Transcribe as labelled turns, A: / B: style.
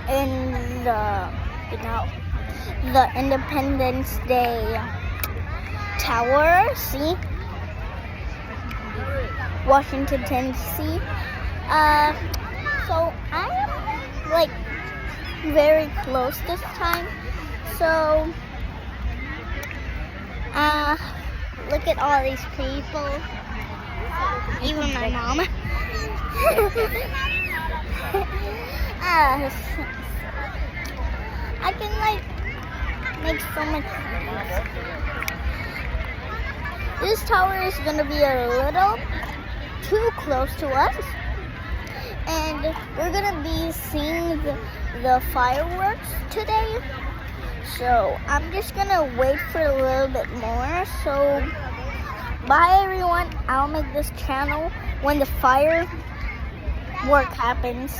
A: in the Independence Day Tower. See, Washington, Tennessee. So I'm like very close this time. So look at all these people. Even my mom. I can like make so much. This tower is gonna be a little too close to us, and we're gonna be seeing the fireworks today. So I'm just gonna wait for a little bit more. So bye everyone. I'll make this channel when the firework happens.